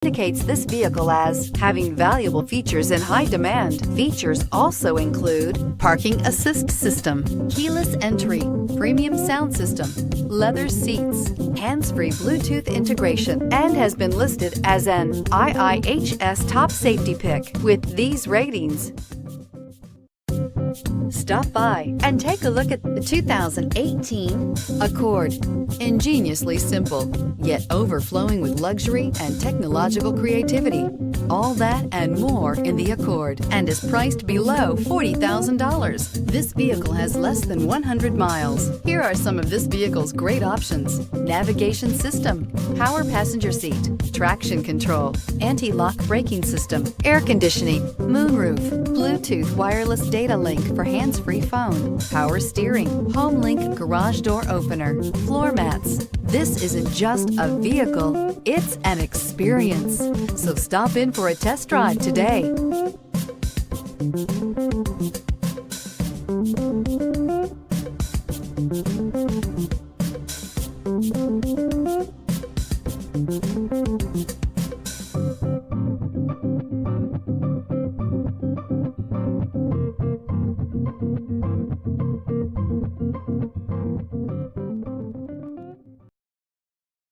indicates this vehicle as having valuable features in high demand. Features also include parking assist system, keyless entry, premium sound system, leather seats, hands-free Bluetooth integration, and has been listed as an IIHS top safety pick with these ratings. Stop by and take a look at the 2018 Accord. Ingeniously simple, yet overflowing with luxury and technological creativity. All that and more in the Accord, and is priced below $40,000. This vehicle has less than 100 miles. Here are some of this vehicle's great options: navigation system, power passenger seat, traction control, anti-lock braking system, air conditioning, moonroof, Bluetooth wireless data link for hands-free phone, power steering, HomeLink garage door opener, floor mats. This isn't just a vehicle, it's an experience. So stop in for a test drive today.